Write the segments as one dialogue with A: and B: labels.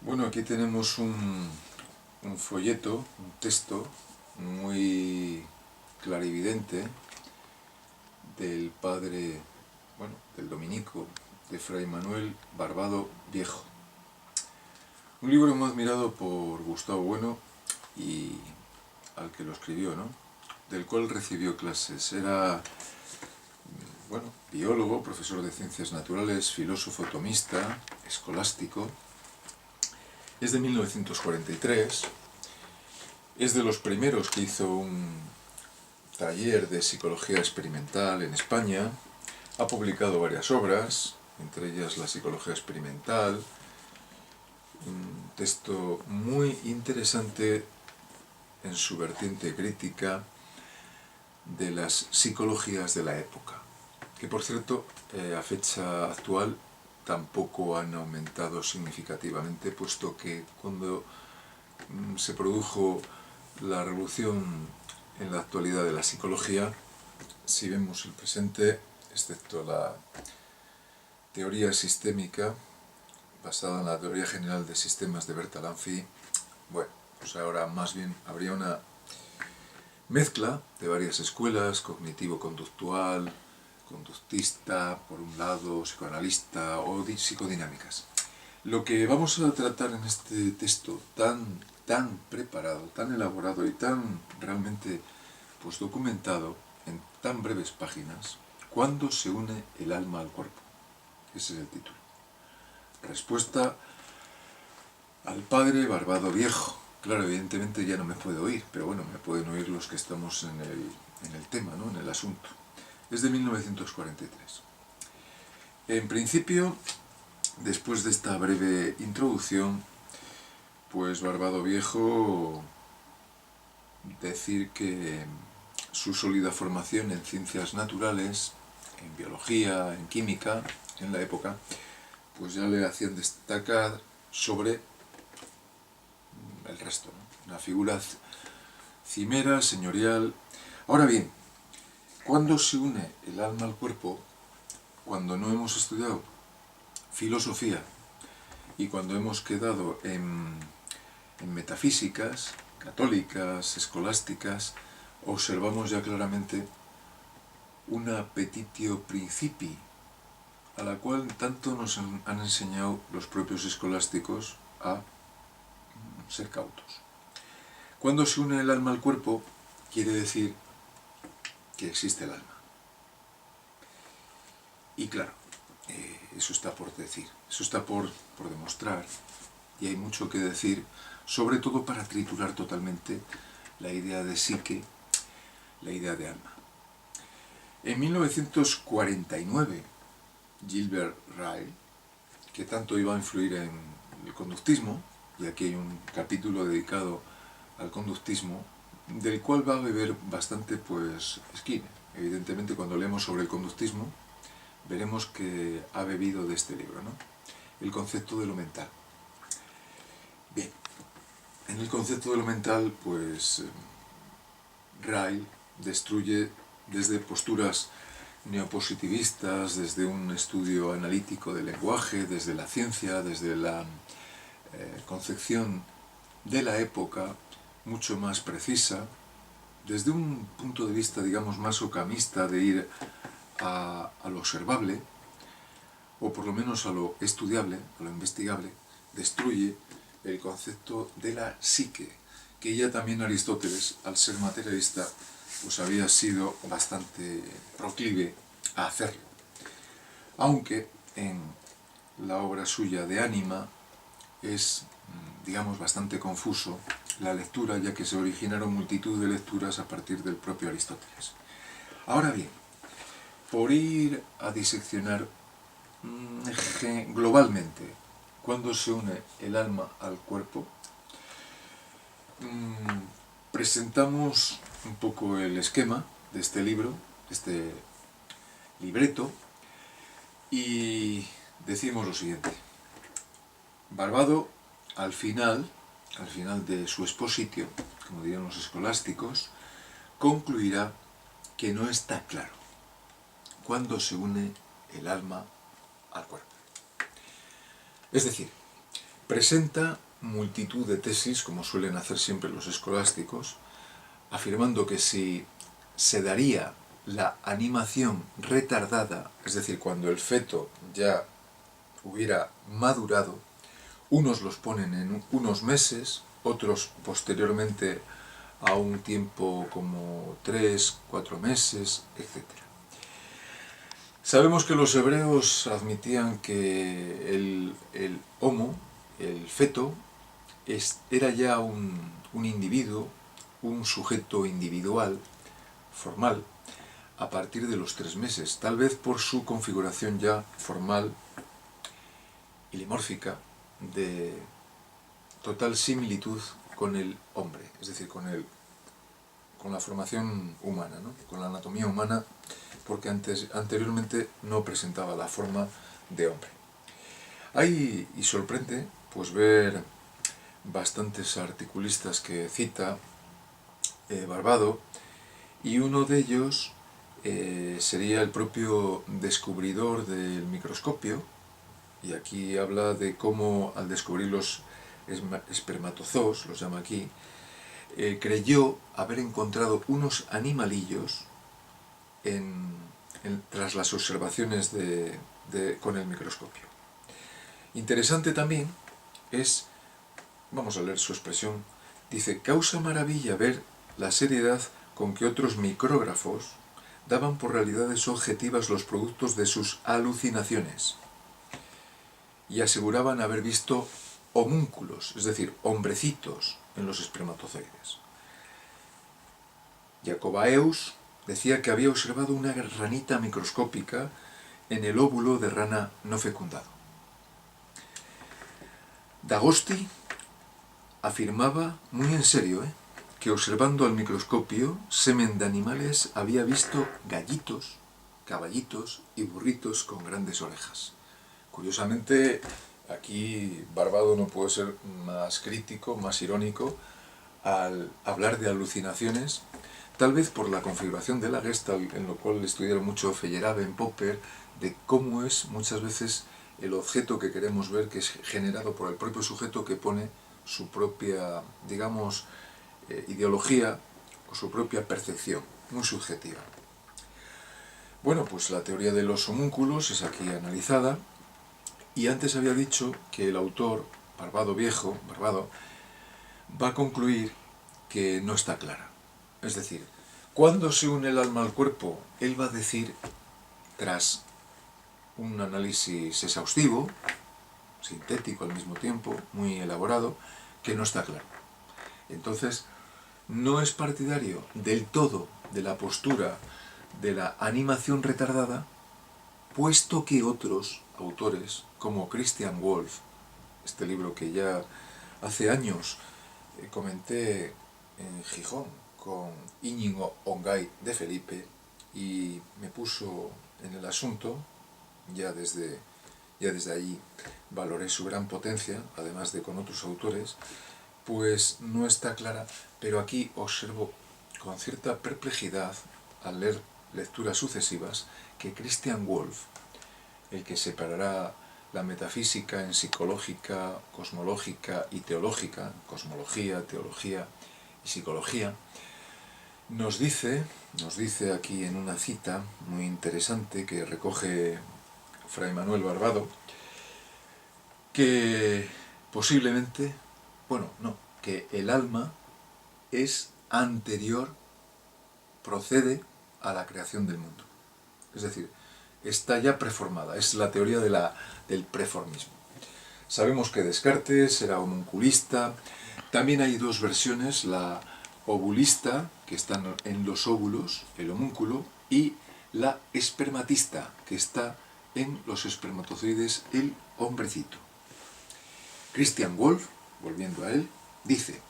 A: Bueno, aquí tenemos un folleto, un texto muy clarividente del padre, bueno, del dominico, de Fray Manuel Barbado Viejo. Un libro muy admirado por Gustavo Bueno y al que lo escribió, ¿no? Del cual recibió clases. Era, bueno, biólogo, profesor de ciencias naturales, filósofo tomista, escolástico. Es de 1943, es de los primeros que hizo un taller de psicología experimental en España, ha publicado varias obras, entre ellas La psicología experimental, un texto muy interesante en su vertiente crítica de las psicologías de la época, que por cierto, a fecha actual tampoco han aumentado significativamente, puesto que cuando se produjo la revolución en la actualidad de la psicología, si vemos el presente, excepto la teoría sistémica basada en la teoría general de sistemas de Bertalanffy, bueno, pues ahora más bien habría una mezcla de varias escuelas, cognitivo-conductual, conductista, por un lado, psicoanalista o psicodinámicas. Lo que vamos a tratar en este texto tan preparado, tan elaborado y tan realmente pues documentado en tan breves páginas, ¿cuándo se une el alma al cuerpo? Ese es el título. Respuesta al padre Barbado Viejo. Claro, evidentemente ya no me puede oír, pero bueno, me pueden oír los que estamos en el tema, ¿no? En el asunto. Es de 1943. En principio, después de esta breve introducción, pues Barbado Viejo decir que su sólida formación en ciencias naturales, en biología, en química, en la época, pues ya le hacían destacar sobre el resto, ¿no? Una figura cimera, señorial. Ahora bien, ¿cuándo se une el alma al cuerpo? Cuando no hemos estudiado filosofía y cuando hemos quedado en metafísicas, católicas, escolásticas, observamos ya claramente una petitio principii, a la cual tanto nos han enseñado los propios escolásticos a ser cautos. Cuando se une el alma al cuerpo, quiere decir que existe el alma. Y claro, eso está por decir, eso está por demostrar, y hay mucho que decir, sobre todo para triturar totalmente la idea de psique, la idea de alma. En 1949, Gilbert Ryle, que tanto iba a influir en el conductismo, y aquí hay un capítulo dedicado al conductismo, del cual va a beber bastante pues Skinner. Evidentemente, cuando leemos sobre el conductismo, veremos que ha bebido de este libro, ¿no? El concepto de lo mental. Bien, en el concepto de lo mental, pues Ryle destruye desde posturas neopositivistas, desde un estudio analítico del lenguaje, desde la ciencia, desde la concepción de la época mucho más precisa, desde un punto de vista, digamos, más ocamista de ir a lo observable, o por lo menos a lo estudiable, a lo investigable, destruye el concepto de la psique, que ya también Aristóteles, al ser materialista, pues había sido bastante proclive a hacerlo. Aunque en la obra suya de Ánima es, digamos, bastante confuso la lectura, ya que se originaron multitud de lecturas a partir del propio Aristóteles. Ahora bien, por ir a diseccionar globalmente cuando se une el alma al cuerpo, presentamos un poco el esquema de este libro, este libreto, y decimos lo siguiente. Barbado, al final de su expositio, como dirían los escolásticos, concluirá que no está claro cuándo se une el alma al cuerpo. Es decir, presenta multitud de tesis, como suelen hacer siempre los escolásticos, afirmando que si se daría la animación retardada, es decir, cuando el feto ya hubiera madurado, unos los ponen en unos meses, otros posteriormente a un tiempo como 3, 4 meses, etc. Sabemos que los hebreos admitían que el homo, el feto, era ya un individuo, un sujeto individual, formal, a partir de los 3 meses, tal vez por su configuración ya formal y limórfica de total similitud con el hombre, es decir, con la formación humana, ¿no? Con la anatomía humana, porque anteriormente no presentaba la forma de hombre. Hay, y sorprende, pues ver bastantes articulistas que cita Barbado, y uno de ellos sería el propio descubridor del microscopio, y aquí habla de cómo al descubrir los espermatozoos, los llama aquí, creyó haber encontrado unos animalillos tras las observaciones con el microscopio. Interesante también es, vamos a leer su expresión, dice: causa maravilla ver la seriedad con que otros micrógrafos daban por realidades objetivas los productos de sus alucinaciones y aseguraban haber visto homúnculos, es decir, hombrecitos en los espermatozoides. Jacobaeus decía que había observado una ranita microscópica en el óvulo de rana no fecundado. Dagosti afirmaba, muy en serio, que observando al microscopio semen de animales había visto gallitos, caballitos y burritos con grandes orejas. Curiosamente, aquí Barbado no puede ser más crítico, más irónico, al hablar de alucinaciones, tal vez por la configuración de la Gestalt, en lo cual estudiaron mucho Feyerabend, Popper, de cómo es muchas veces el objeto que queremos ver, que es generado por el propio sujeto que pone su propia, digamos, ideología o su propia percepción, muy subjetiva. Bueno, pues la teoría de los homúnculos es aquí analizada, y antes había dicho que el autor, Barbado, va a concluir que no está clara. Es decir, cuando se une el alma al cuerpo, él va a decir, tras un análisis exhaustivo, sintético al mismo tiempo, muy elaborado, que no está claro. Entonces, no es partidario del todo de la postura de la animación retardada, puesto que otros autores, como Christian Wolff, este libro que ya hace años comenté en Gijón con Íñigo Ongay de Felipe, y me puso en el asunto, ya desde allí valoré su gran potencia, además de con otros autores, pues no está clara, pero aquí observo con cierta perplejidad, al leer lecturas sucesivas, que Christian Wolff, el que separará la metafísica en psicológica, cosmológica y teológica, cosmología, teología y psicología, nos dice aquí en una cita muy interesante que recoge Fray Manuel Barbado, que posiblemente, que el alma es anterior, procede a la creación del mundo. Es decir, está ya preformada, es la teoría del preformismo. Sabemos que Descartes era homunculista, también hay dos versiones, la ovulista, que está en los óvulos, el homúnculo, y la espermatista, que está en los espermatozoides, el hombrecito. Christian Wolff, volviendo a él, dice: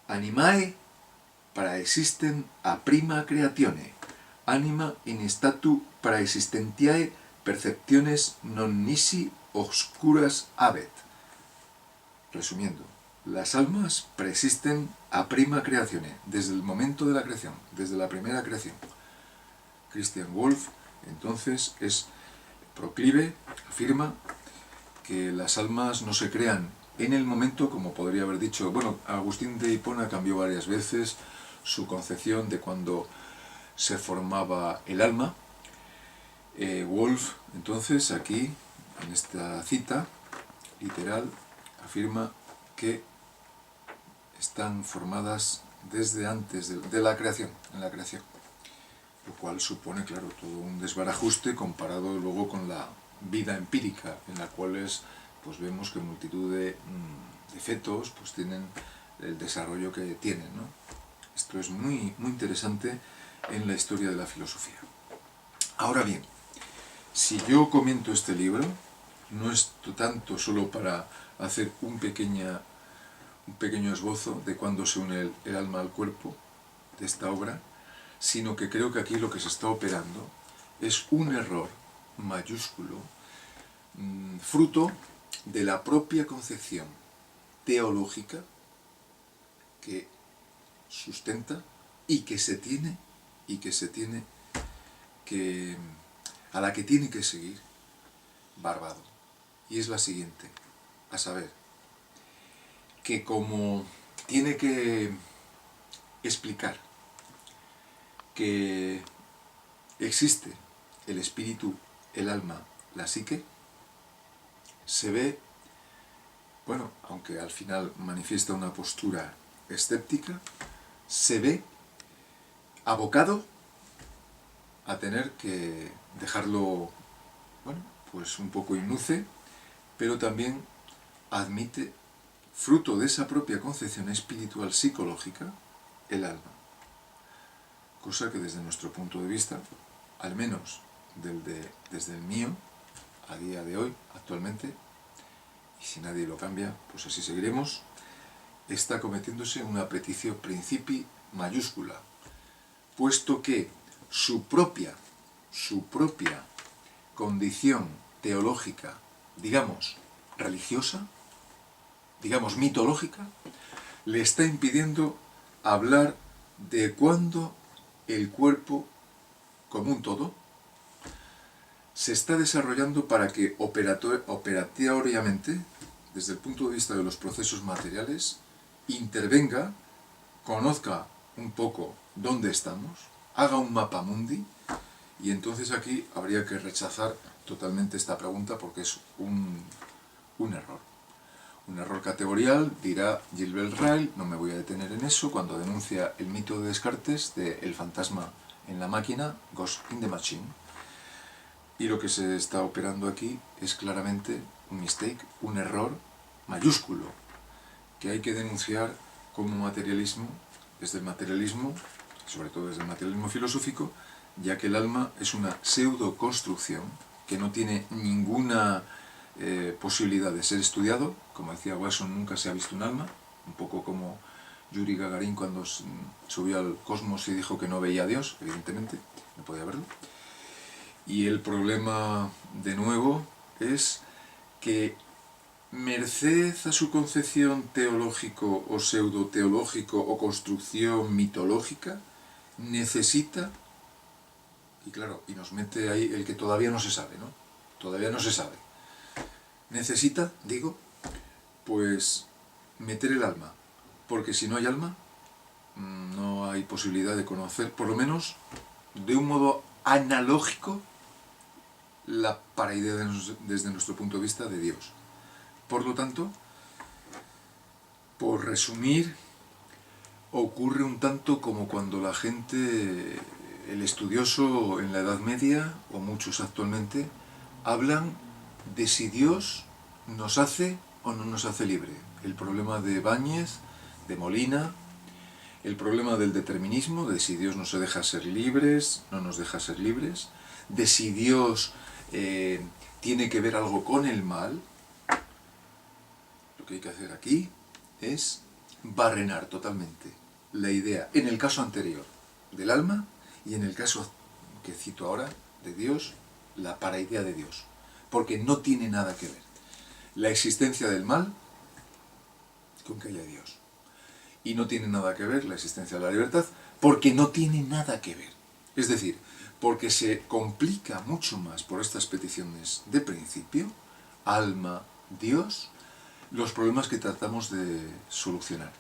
A: Animae praexisten a prima creatione, anima in statu praexistentiae perceptiones non nisi obscuras habet. Resumiendo, las almas preexisten a prima creatione, desde el momento de la creación, desde la primera creación. Christian Wolff, entonces, es proclive, afirma, que las almas no se crean en el momento, como podría haber dicho, bueno, Agustín de Hipona cambió varias veces su concepción de cuando se formaba el alma. Wolf, entonces, aquí, en esta cita literal, afirma que están formadas desde antes de la creación, en la creación, lo cual supone, claro, todo un desbarajuste comparado luego con la vida empírica, en la cual pues vemos que multitud de fetos pues tienen el desarrollo que tienen, ¿no? Esto es muy, muy interesante en la historia de la filosofía. Ahora bien, si yo comento este libro, no es tanto solo para hacer un pequeño esbozo de cuándo se une el alma al cuerpo de esta obra, sino que creo que aquí lo que se está operando es un error mayúsculo, fruto de la propia concepción teológica que sustenta y que se tiene a la que tiene que seguir Barbado. Y es la siguiente, a saber, que como tiene que explicar que existe el espíritu, el alma, la psique, se ve, bueno, aunque al final manifiesta una postura escéptica, se ve abocado a tener que dejarlo, bueno, pues un poco inútil, pero también admite, fruto de esa propia concepción espiritual psicológica, el alma. Cosa que desde nuestro punto de vista, al menos desde el mío, a día de hoy, actualmente, y si nadie lo cambia, pues así seguiremos, está cometiéndose una petición principi mayúscula, puesto que su propia condición teológica, digamos, religiosa, digamos, mitológica, le está impidiendo hablar de cuándo el cuerpo, como un todo, se está desarrollando para que operatoriamente, desde el punto de vista de los procesos materiales, intervenga, conozca un poco dónde estamos, haga un mapa mundi, y entonces aquí habría que rechazar totalmente esta pregunta porque es un error. Un error categorial, dirá Gilbert Ryle, no me voy a detener en eso, cuando denuncia el mito de Descartes de el fantasma en la máquina, Ghost in the Machine. Y lo que se está operando aquí es claramente un mistake, un error mayúsculo, que hay que denunciar como materialismo, desde el materialismo, sobre todo desde el materialismo filosófico, ya que el alma es una pseudo-construcción que no tiene ninguna posibilidad de ser estudiado. Como decía Watson, nunca se ha visto un alma, un poco como Yuri Gagarin cuando subió al cosmos y dijo que no veía a Dios, evidentemente, no podía verlo. Y el problema, de nuevo, es que merced a su concepción teológico o pseudo-teológico o construcción mitológica, necesita, y claro, y nos mete ahí el que todavía no se sabe, ¿no? Todavía no se sabe. Necesita, digo, pues meter el alma, porque si no hay alma, no hay posibilidad de conocer, por lo menos de un modo analógico, la paraidea desde nuestro punto de vista de Dios. Por lo tanto, por resumir, ocurre un tanto como cuando la gente, el estudioso en la Edad Media, o muchos actualmente, hablan de si Dios nos hace o no nos hace libre. El problema de Báñez, de Molina, el problema del determinismo, de si Dios nos deja ser libres, no nos deja ser libres, de si Dios tiene que ver algo con el mal. Lo que hay que hacer aquí es barrenar totalmente la idea, en el caso anterior, del alma, y en el caso que cito ahora, de Dios, la paraidea de Dios. Porque no tiene nada que ver la existencia del mal con que haya Dios. Y no tiene nada que ver la existencia de la libertad porque no tiene nada que ver. Es decir, porque se complica mucho más por estas peticiones de principio, alma, Dios, los problemas que tratamos de solucionar.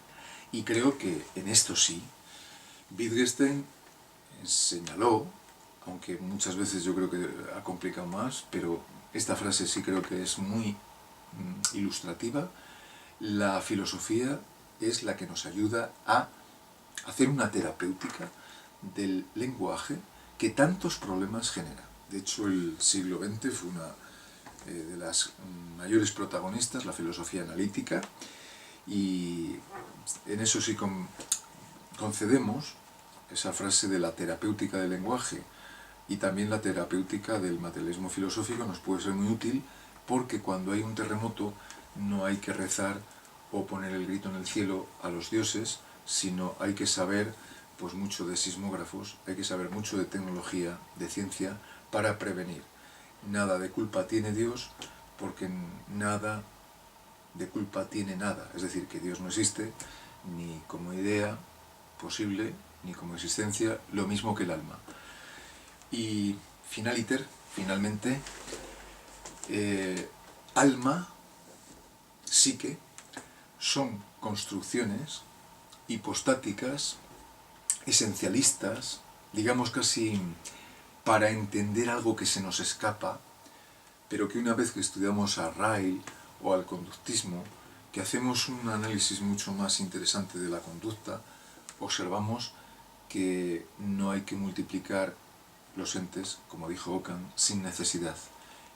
A: Y creo que en esto sí, Wittgenstein señaló, aunque muchas veces yo creo que ha complicado más, pero esta frase sí creo que es muy ilustrativa. La filosofía es la que nos ayuda a hacer una terapéutica del lenguaje que tantos problemas genera. De hecho, el siglo XX fue una de las mayores protagonistas, la filosofía analítica, y en eso sí concedemos esa frase de la terapéutica del lenguaje y también la terapéutica del materialismo filosófico nos puede ser muy útil, porque cuando hay un terremoto no hay que rezar o poner el grito en el cielo a los dioses, sino hay que saber pues mucho de sismógrafos, hay que saber mucho de tecnología, de ciencia, para prevenir. Nada de culpa tiene Dios, porque nada de culpa tiene nada. Es decir, que Dios no existe ni como idea posible, ni como existencia, lo mismo que el alma. Y finalmente, alma, psique, son construcciones hipostáticas, esencialistas, digamos casi para entender algo que se nos escapa, pero que una vez que estudiamos a Ryle o al conductismo, que hacemos un análisis mucho más interesante de la conducta, observamos que no hay que multiplicar los entes, como dijo Ockham, sin necesidad.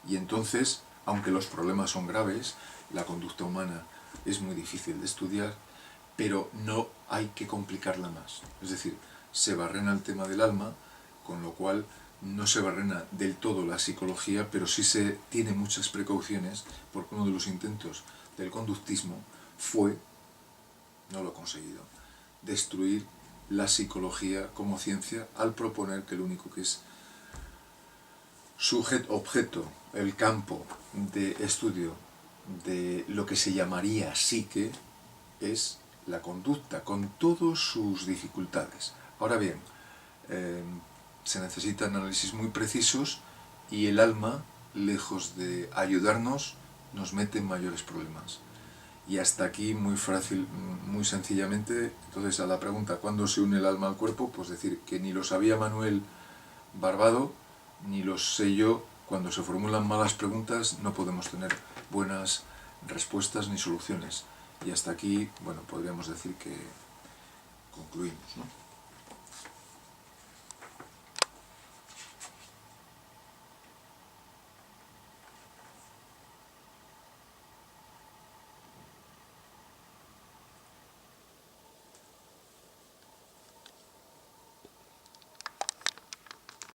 A: Y entonces, aunque los problemas son graves, la conducta humana es muy difícil de estudiar, pero no hay que complicarla más. Es decir, se barrena el tema del alma, con lo cual no se barrena del todo la psicología, pero sí se tiene muchas precauciones, porque uno de los intentos del conductismo fue, no lo ha conseguido, destruir la psicología como ciencia al proponer que lo único que es sujeto-objeto, el campo de estudio de lo que se llamaría psique, es la conducta, con todas sus dificultades. Ahora bien, se necesitan análisis muy precisos y el alma, lejos de ayudarnos, nos mete en mayores problemas. Y hasta aquí muy fácil, muy sencillamente, entonces a la pregunta ¿cuándo se une el alma al cuerpo? Pues decir que ni lo sabía Manuel Barbado, ni lo sé yo. Cuando se formulan malas preguntas no podemos tener buenas respuestas ni soluciones. Y hasta aquí, bueno, podríamos decir que concluimos, ¿no?